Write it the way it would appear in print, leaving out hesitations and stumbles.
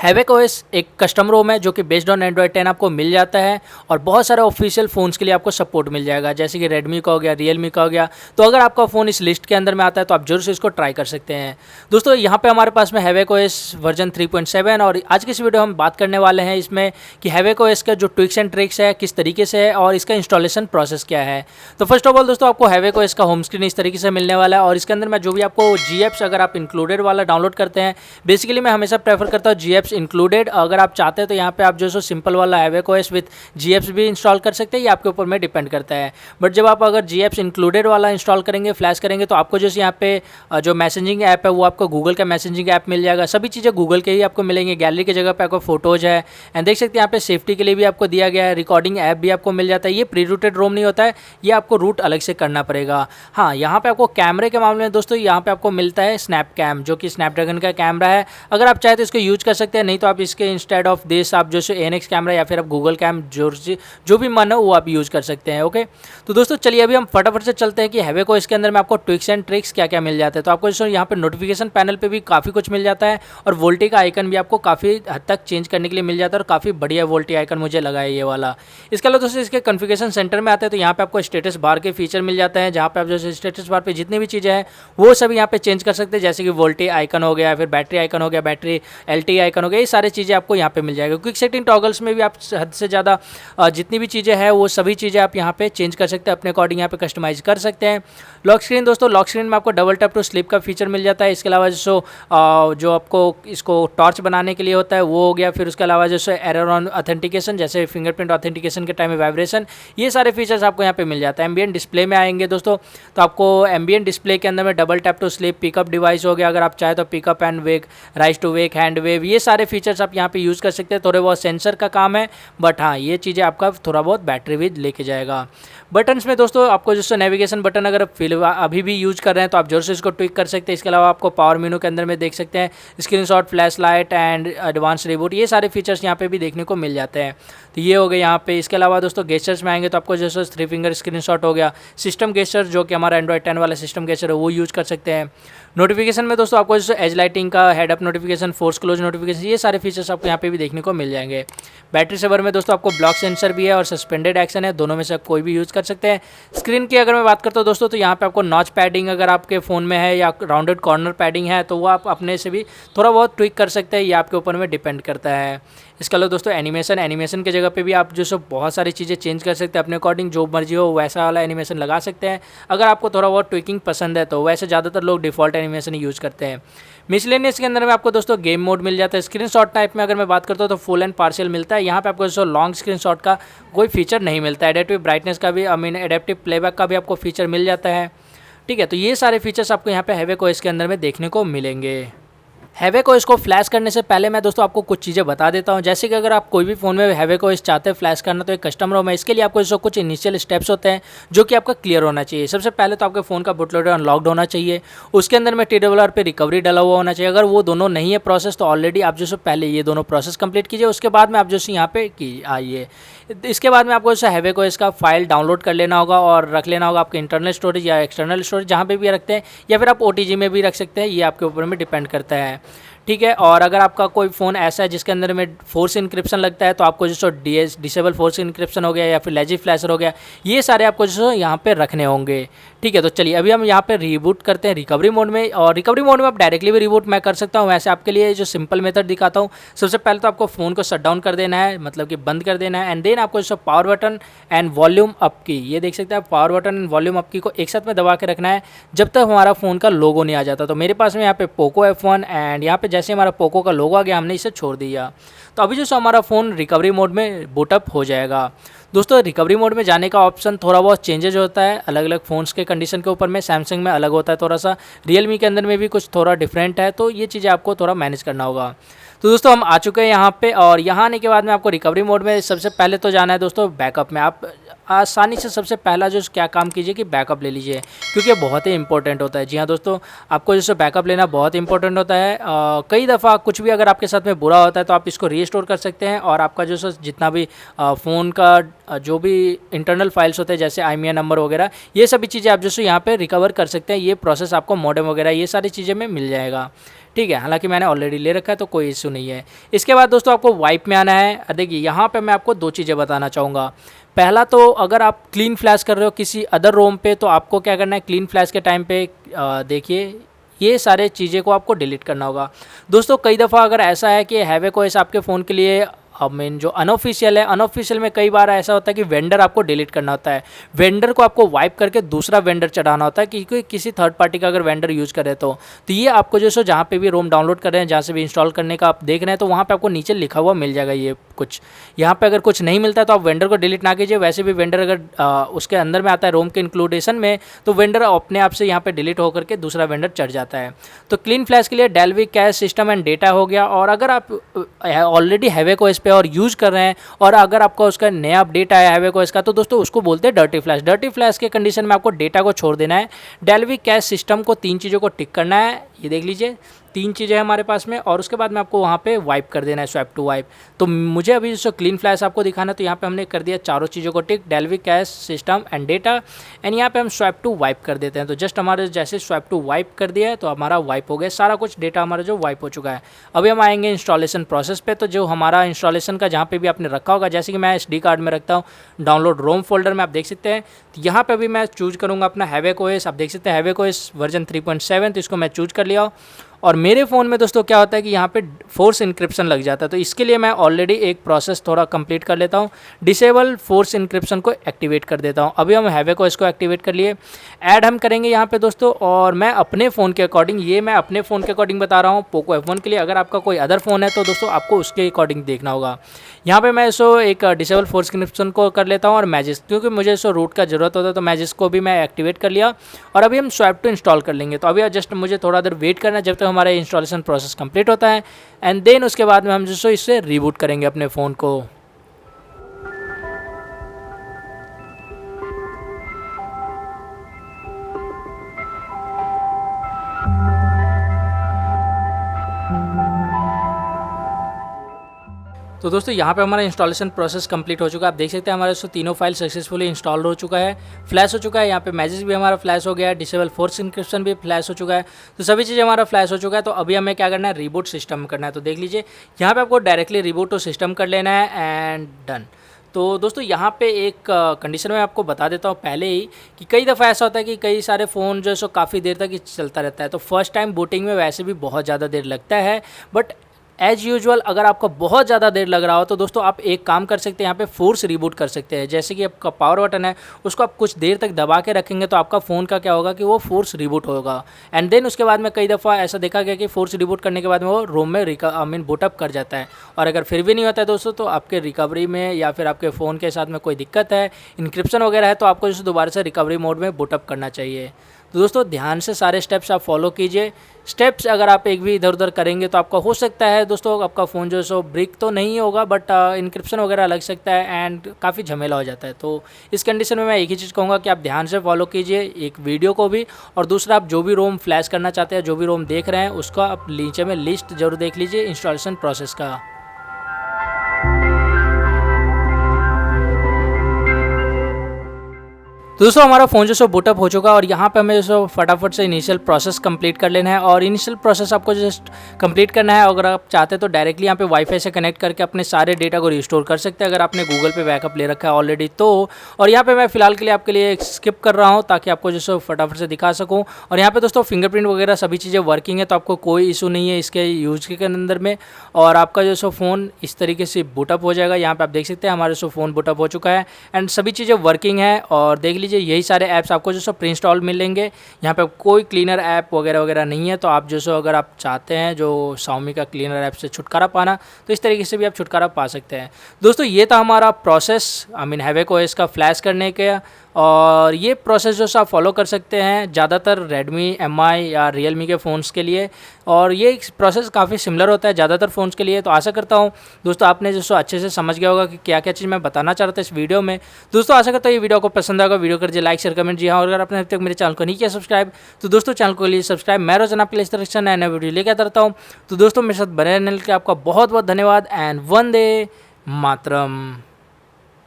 हैवेक OS एक custom ROM है जो कि बेस्ड ऑन एंड्रॉयड 10 आपको मिल जाता है और बहुत सारे ऑफिशियल फ़ोन्स के लिए आपको सपोर्ट मिल जाएगा, जैसे कि रेडमी का हो गया, रियलमी का हो गया। तो अगर आपका फ़ोन इस लिस्ट के अंदर में आता है तो आप जरूर से इसको ट्राई कर सकते हैं। दोस्तों यहाँ पे हमारे पास में हैवेक ओएस वर्जन 3.7 और आज की इस वीडियो हम बात करने वाले हैं इसमें कि हैवेक ओएस का जो ट्विक्स एंड ट्रिक्स है किस तरीके से है और इसका इंस्टॉलेशन प्रोसेस क्या है। तो फर्स्ट ऑफ ऑल दोस्तों आपको हैवेक ओएस का होम स्क्रीन इस तरीके से मिलने वाला है और इसके अंदर में जो भी आपको GApps अगर आप इंक्लूडेड वाला डाउनलोड करते हैं, बेसिकली मैं हमेशा प्रेफर करता हूँ GApps इंक्लूडेड। अगर आप चाहते हैं तो यहाँ पे आप जो सो सिंपल वाला हैवेक ओएस विद GApps भी इंस्टॉल कर सकते हैं, ये आपके ऊपर में डिपेंड करता है। बट जब आप अगर GApps इंक्लूडेड वाला इंस्टॉल करेंगे, फ्लैश करेंगे, तो आपको जैसे यहाँ पे जो मैसेजिंग ऐप है वो आपको गूगल का मैसेजिंग ऐप मिल जाएगा। सभी चीज़ें गूगल के ही आपको मिलेंगे। गैलरी की जगह पे आपको फोटोज है एंड देख सकते हैं यहाँ पे सेफ्टी के लिए भी आपको दिया गया है। रिकॉर्डिंग ऐप भी आपको मिल जाता है। ये प्री रूटेड रोम नहीं होता है, ये आपको रूट अलग से करना पड़ेगा। हाँ, यहाँ पे आपको कैमरे के मामले में दोस्तों यहाँ पे आपको मिलता है स्नैप कैम, जो कि स्नैपड्रैगन का कैमरा है। अगर आप चाहे तो इसको यूज कर सकते हैं, नहीं तो आप इसके इंस्टेड ऑफ दिस आप जो ANX कैमरा या फिर आप गूगल कैम जो भी मन हो वो आप यूज़ कर सकते हैं। ओके, तो दोस्तों चलिए अभी हम फटाफट से चलते हैं कि हैवेक ओएस के अंदर में आपको ट्विक्स एंड ट्रिक्स क्या क्या मिल जाते हैं। तो आपको दोस्तों यहाँ पे नोटिफिकेशन पैनल पे भी काफ़ी कुछ मिल जाता है और वोल्टी का आइकन भी आपको काफ़ी हद तक चेंज करने के लिए मिल जाता है और काफ़ी बढ़िया वोल्टी आइकन मुझे लगा है ये वाला। इसके अलावा दोस्तों इसके कॉन्फ़िगरेशन सेंटर में आते हैं तो यहाँ पे आपको स्टेटस बार के फीचर मिल जाते हैं, जहाँ पे आप जो स्टेटस बार पे जितनी भी चीज़ें हैं वो सभी यहाँ पे चेंज कर सकते हैं, जैसे कि वोल्टी आइकन हो गया, फिर बैटरी आइकन हो गया, बैटरी LTE आइकन हो गया, ये सारी चीज़ें आपको यहाँ पे मिल जाएगा। क्विक सेटिंग टॉगल्स में भी आप हद से ज़्यादा जितनी भी चीज़ें हैं वो सभी चीज़ें आप यहाँ पे चेंज कर सकते हैं, अपने अकॉर्डिंग यहाँ पे कस्टमाइज कर सकते हैं। लॉक स्क्रीन दोस्तों, लॉक स्क्रीन में आपको डबल टैप टू स्लिप का फीचर मिल जाता है। इसके अलावा जो आपको इसको टॉर्च बनाने के लिए होता है वो हो गया। फिर उसके अलावा जैसे एरर ऑन ऑथेंटिकेशन, जैसे फिंगरप्रिंट ऑथेंटिकेशन के टाइम में वाइब्रेशन, ये सारे फीचर्स आपको यहाँ पे मिल जाता है। एम्बिएंट डिस्प्ले में आएंगे दोस्तों, तो आपको एम्बिएंट डिस्प्ले के अंदर में double tap to sleep, pickup device हो गया, अगर आप चाहे तो pickup and wake, raise to wake, hand wave, ये सारे फीचर्स आप यहाँ पे यूज़ कर सकते हैं। थोड़े बहुत सेंसर का काम है, बट हाँ ये चीज़ें आपका थोड़ा बहुत बैटरी भी लेके जाएगा। बटन्स में दोस्तों आपको जो नेविगेशन बटन अगर अभी भी यूज कर रहे हैं तो आप जोर से इसको ट्विक कर सकते हैं। इसके अलावा आपको पावर मेनू के अंदर में देख सकते हैं screenshot, flash light and advance reboot, ये सारे फीचर्स यहाँ पे भी देखने को मिल जाते हैं। तो ये हो गए यहाँ पे। इसके अलावा दोस्तों गेस्चर्स में आएंगे तो आपको जैसे 3 फिंगर स्क्रीनशॉट हो गया, सिस्टम गेस्चर जो कि हमारा एंड्रॉयड 10 वाला सिस्टम गेस्चर है वो यूज़ कर सकते हैं। नोटिफिकेशन में दोस्तों आपको जैसे एज लाइटिंग का, head up notification, force close notification, ये सारे फीचर्स आपको यहाँ पे भी देखने को मिल जाएंगे। बैटरी सेवर में दोस्तों आपको ब्लॉक सेंसर भी है और सस्पेंडेड एक्शन है, दोनों में से आप कोई भी यूज़ कर सकते हैं। स्क्रीन की अगर मैं बात करता हूँ दोस्तों तो यहाँ पे आपको नॉच पैडिंग अगर आपके फ़ोन में है या राउंडेड कॉर्नर पैडिंग है तो वो आप अपने से भी थोड़ा बहुत ट्विक कर सकते हैं, ये आपके ऊपर में डिपेंड करता है। इसके अलावा दोस्तों एनिमेशन के जगह पे भी आप जो सो बहुत सारी चीज़ें चेंज कर सकते हैं, अपने अकॉर्डिंग जो मर्जी हो वैसा वाला एनिमेशन लगा सकते हैं। अगर आपको थोड़ा बहुत ट्विकिंग पसंद है तो वैसे ज़्यादातर लोग डिफ़ॉल्ट एनिमेशन ही यूज़ करते हैं। मिसलेनियस के अंदर में आपको दोस्तों गेम मोड मिल जाता है। स्क्रीनशॉट टाइप में अगर मैं बात करता हूँ तो फुल एंड पार्शियल मिलता है। यहाँ पे आपको दोस्तों लॉन्ग स्क्रीनशॉट का कोई फीचर नहीं मिलता है। एडेप्टिव ब्राइटनेस का भी एडेप्टिव प्लेबैक का भी आपको फीचर मिल जाता है। ठीक है, तो ये सारे फीचर्स आपको यहाँ पे हैवेक ओएस के अंदर में देखने को मिलेंगे। हैवेक ओएस को फ्लैश करने से पहले मैं दोस्तों आपको कुछ चीज़ें बता देता हूं, जैसे कि अगर आप कोई भी फ़ोन में हैवेक ओएस चाहते हैं फ्लैश करना तो एक कस्टम रोम है। इसके लिए आपको कुछ इनिशियल स्टेप्स होते हैं जो कि आपका क्लियर होना चाहिए। सबसे पहले तो आपके फ़ोन का बूट लोडर अनलॉक्ड होना चाहिए, उसके अंदर में TWR पे रिकवरी डला हुआ होना चाहिए। अगर वो दोनों नहीं है प्रोसेस तो ऑलरेडी आप जो पहले ये दोनों प्रोसेस कंप्लीट कीजिए, उसके बाद में आप जो यहाँ पे आइए। इसके बाद में आपको हैवेक ओएस का फाइल डाउनलोड कर लेना होगा और रख लेना होगा आपके इंटरनल स्टोरेज या एक्सटर्नल स्टोरेज, जहाँ पे भी रखते हैं, या फिर आप OTG में भी रख सकते हैं, ये आपके ऊपर में डिपेंड करता है। ठीक है, और अगर आपका कोई फ़ोन ऐसा है जिसके अंदर में फोर्स इंक्रिप्शन लगता है तो आपको जो डिसेबल फोर्स इंक्रिप्शन हो गया या फिर लेजी फ्लैशर हो गया, ये सारे आपको जो यहाँ पे रखने होंगे। ठीक है, तो चलिए अभी हम यहाँ पे रीबूट करते हैं रिकवरी मोड में। और रिकवरी मोड में आप डायरेक्टली भी रिबूट मैं कर सकता हूँ, वैसे आपके लिए जो सिंपल मेथड दिखाता हूँ। सबसे पहले तो आपको फ़ोन को शट डाउन कर देना है, मतलब कि बंद कर देना है, एंड देन आपको जो power button and volume up की, ये देख सकते हैं, power button and volume up की को एक साथ में दबा के रखना है जब तक हमारा फ़ोन का लोगो नहीं आ जाता। तो मेरे पास में यहाँ पे पोको F1 एंड यहाँ पे जैसे हमारा पोको का लोगो आ गया हमने इसे छोड़ दिया, तो अभी जो हमारा फ़ोन रिकवरी मोड में बूटअप हो जाएगा। दोस्तों रिकवरी मोड में जाने का ऑप्शन थोड़ा बहुत चेंजेज होता है अलग अलग फ़ोन्स के कंडीशन के ऊपर में। सैमसंग में अलग होता है थोड़ा सा, रियलमी के अंदर में भी कुछ थोड़ा डिफरेंट है, तो ये चीज़ें आपको थोड़ा मैनेज करना होगा। तो दोस्तों हम आ चुके हैं यहाँ पे, और यहाँ आने के बाद में आपको रिकवरी मोड में सबसे पहले तो जाना है दोस्तों बैकअप में। आप आसानी से सबसे पहला जो क्या काम कीजिए कि बैकअप ले लीजिए, क्योंकि ये बहुत ही इंपॉर्टेंट होता है। जी हाँ दोस्तों, आपको जैसे बैकअप लेना बहुत इंपॉर्टेंट होता है। कई दफ़ा कुछ भी अगर आपके साथ में बुरा होता है तो आप इसको रीस्टोर कर सकते हैं, और आपका जो जितना भी फ़ोन का जो भी इंटरनल फाइल्स होते हैं जैसे IMEI नंबर वगैरह, ये सभी चीज़ें आप जैसे यहाँ पे रिकवर कर सकते हैं। ये प्रोसेस आपको मॉडेम वगैरह ये सारी चीज़ें में मिल जाएगा, ठीक है। हालांकि मैंने ऑलरेडी ले रखा है तो कोई इशू नहीं है। इसके बाद दोस्तों आपको वाइप में आना है। देखिए यहाँ पे मैं आपको 2 चीज़ें बताना चाहूँगा। पहला तो अगर आप क्लीन फ्लैश कर रहे हो किसी अदर रोम पे, तो आपको क्या करना है, क्लीन फ्लैश के टाइम पे देखिए ये सारे चीज़ें को आपको डिलीट करना होगा। दोस्तों कई दफ़ा अगर ऐसा है कि हैवेक OS आपके फ़ोन के लिए मेन जो अनऑफिशियल है, अनऑफिशियल में कई बार ऐसा होता है कि वेंडर आपको डिलीट करना होता है। वेंडर को आपको वाइप करके दूसरा वेंडर चढ़ाना होता है, कि किसी थर्ड पार्टी का अगर वेंडर यूज़ करे तो ये आपको जो सो जहाँ पे भी रोम डाउनलोड कर रहे हैं, जहाँ से भी इंस्टॉल करने का आप देख रहे हैं, तो वहाँ पे आपको नीचे लिखा हुआ मिल जाएगा ये कुछ। यहाँ पे अगर कुछ नहीं मिलता है तो आप वेंडर को डिलीट ना कीजिए। वैसे भी वेंडर अगर उसके अंदर में आता है रोम के इंक्लूडेशन में, तो वेंडर अपने आप से यहाँ पे डिलीट होकर के दूसरा वेंडर चढ़ जाता है। तो क्लीन फ्लैश के लिए Dalvik cache system and data हो गया। और अगर आप ऑलरेडी हैवेक OS पे और यूज़ कर रहे हैं, और अगर आपका उसका नया अपडेट आया हैवेक OS का, तो दोस्तों उसको बोलते हैं डर्टी फ्लैश। डर्टी फ्लैश के कंडीशन में आपको डेटा को छोड़ देना है। डेल्विक कैश सिस्टम को 3 चीज़ों को टिक करना है, ये देख लीजिए 3 चीज़ें हमारे पास में, और उसके बाद में आपको वहाँ पे वाइप कर देना है, स्वैप टू वाइप। तो मुझे अभी जो क्लीन फ्लैश आपको दिखाना है, तो यहाँ पे हमने कर दिया चारों चीज़ों को tick, Dalvik cache system and data, and यहाँ पे हम स्वैप टू वाइप कर देते हैं। तो जस्ट हमारे जैसे स्वैप टू वाइप कर दिया है तो हमारा वाइप हो गया, सारा कुछ डेटा हमारा जो वाइप हो चुका है। अभी हम आएंगे इंस्टॉलेशन प्रोसेस पे। तो जो हमारा इंस्टॉलेशन का जहाँ पे भी आपने रखा होगा, जैसे कि मैं SD कार्ड में रखता हूँ डाउनलोड रोम फोल्डर में, आप देख सकते हैं। तो यहाँ पे भी मैं चूज़ करूँगा अपना हैवेक OS। आप देख सकते हैं हैवेक OS वर्जन 3.7, तो इसको मैं चूज़ कर लिया। और मेरे फ़ोन में दोस्तों क्या होता है कि यहाँ पे फोर्स इंक्रिप्शन लग जाता है, तो इसके लिए मैं ऑलरेडी एक प्रोसेस थोड़ा कंप्लीट कर लेता हूँ। डिसेबल फोर्स इंक्रिप्शन को एक्टिवेट कर देता हूँ। अभी हम हैवेक OS को एक्टिवेट कर लिए, ऐड हम करेंगे यहाँ पे दोस्तों। और मैं अपने फ़ोन के अकॉर्डिंग, ये मैं अपने फ़ोन के अकॉर्डिंग बता रहा हूँ पोको F1 के लिए। अगर आपका कोई अदर फ़ोन है तो दोस्तों आपको उसके अकॉर्डिंग देखना होगा। यहाँ पे मैं इसको एक डिसेबल फोर्स इंक्रिप्शन को कर लेता हूँ, और मैजिस्क, क्योंकि मुझे इसको रूट का ज़रूरत होता है तो मैजिस्क को भी मैं एक्टिवेट कर लिया। और अभी हम स्वैप टू इंस्टॉल कर लेंगे। तो अभी जस्ट मुझे थोड़ा देर वेट करना है जब तक हमारा इंस्टॉलेशन प्रोसेस कंप्लीट होता है, एंड देन उसके बाद में हम जो इससे रीबूट करेंगे अपने फ़ोन को। तो दोस्तों यहाँ पे हमारा इंस्टॉलेशन प्रोसेस कंप्लीट हो चुका है। आप देख सकते हैं हमारे इसको तीनों फाइल सक्सेसफुली इंस्टॉल हो चुका है, फ्लैश हो चुका है। यहाँ पे मैजिक भी हमारा फ्लैश हो गया है, डिसेबल फोर्स इंक्रिप्शन भी फ्लैश हो चुका है। तो सभी चीज़ें हमारा फ्लैश हो चुका है। तो अभी हमें क्या करना है, रीबूट सिस्टम करना है। तो देख लीजिए यहाँ पर आपको डायरेक्टली रीबूट टू सिस्टम कर लेना है, एंड डन। तो दोस्तों यहाँ पे एक कंडीशन में आपको बता देता हूँ पहले ही, कि कई दफ़ा ऐसा होता है कि कई सारे फ़ोन जो है सो काफ़ी देर तक ही चलता रहता है। तो फर्स्ट टाइम बूटिंग में वैसे भी बहुत ज़्यादा देर लगता है, बट एज़ यूजुअल अगर आपको बहुत ज़्यादा देर लग रहा हो तो दोस्तों आप एक काम कर सकते हैं, यहाँ पे फोर्स रीबूट कर सकते हैं। जैसे कि आपका पावर बटन है, उसको आप कुछ देर तक दबा के रखेंगे तो आपका फ़ोन का क्या होगा कि वो फोर्स रीबूट होगा। एंड देन उसके बाद में कई दफ़ा ऐसा देखा गया कि फोर्स रीबूट करने के बाद में वो रोम में बूटअप कर जाता है। और अगर फिर भी नहीं होता है दोस्तों, तो आपके रिकवरी में या फिर आपके फ़ोन के साथ में कोई दिक्कत है, इंक्रिप्शन वगैरह है, तो आपको जैसे दोबारा से रिकवरी मोड में बूटअप करना चाहिए। तो दोस्तों ध्यान से सारे स्टेप्स आप फॉलो कीजिए। स्टेप्स अगर आप एक भी इधर उधर करेंगे तो आपका हो सकता है दोस्तों आपका फ़ोन जो है सो ब्रिक तो नहीं होगा, बट इंक्रिप्शन वगैरह लग सकता है, एंड काफ़ी झमेला हो जाता है। तो इस कंडीशन में मैं एक ही चीज़ कहूँगा कि आप ध्यान से फॉलो कीजिए एक वीडियो को भी, और दूसरा आप जो भी रोम फ्लैश करना चाहते हैं, जो भी रोम देख रहे हैं, उसका आप नीचे में लिस्ट जरूर देख लीजिए इंस्टॉलेशन प्रोसेस का। तो दोस्तों हमारा फ़ोन जो सो बूटअप हो चुका है, और यहाँ पे हमें जो फटाफट से इनिशियल प्रोसेस कंप्लीट कर लेना है। और इनिशियल प्रोसेस आपको जस्ट कंप्लीट करना है। अगर आप चाहते हैं तो डायरेक्टली यहाँ पे वाईफाई से कनेक्ट करके अपने सारे डेटा को रिस्टोर कर सकते हैं, अगर आपने गूगल पे बैकअप ले रखा है ऑलरेडी तो। और यहाँ पे मैं फिलहाल के लिए आपके लिए स्किप कर रहा हूँ ताकि आपको जो सो फटाफट से दिखा सकूँ। और यहाँ पे दोस्तों फिंगरप्रिंट वगैरह सभी चीज़ें वर्किंग है, तो आपको कोई इशू नहीं है इसके यूज के अंदर में। और आपका जो सो फ़ोन इस तरीके से बूटअप हो जाएगा। यहाँ पर आप देख सकते हैं हमारे सो फ़ोन बूटअप हो चुका है, एंड सभी चीज़ें वर्किंग है। और देख लीजिए यही सारे ऐप्स आपको जो सो प्री इंस्टॉल मिलेंगे। यहाँ पे कोई क्लीनर ऐप वगैरह नहीं है। तो आप जो सो अगर आप चाहते हैं जो Xiaomi का क्लीनर ऐप से छुटकारा पाना, तो इस तरीके से भी आप छुटकारा पा सकते हैं। दोस्तों ये था हमारा प्रोसेस हैवेक OS का फ्लैश करने का। और ये प्रोसेस जो आप फॉलो कर सकते हैं ज़्यादातर रेडमी एमआई या रियलमी के फ़ोन्स के लिए, और ये प्रोसेस काफ़ी सिमिलर होता है ज़्यादातर फ़ोन्स के लिए। तो आशा करता हूँ दोस्तों आपने जो अच्छे से समझ गया होगा कि क्या क्या चीज़ मैं बताना चाह रहा था इस वीडियो में। दोस्तों आशा करता हूँ ये वीडियो को पसंद आएगा, वीडियो कर दीजिए लाइक शेयर कमेंट। जी हाँ, और अगर आपने अभी तक मेरे चैनल को नहीं किया सब्सक्राइब तो दोस्तों चैनल को लिए सब्सक्राइब। मैं रोजाना आपके लिए इस तरह से नया नया वीडियो लेकर आता रहता हूँ। तो दोस्तों मेरे साथ बने रहने के लिए आपका बहुत बहुत धन्यवाद एंड वंदे मातरम।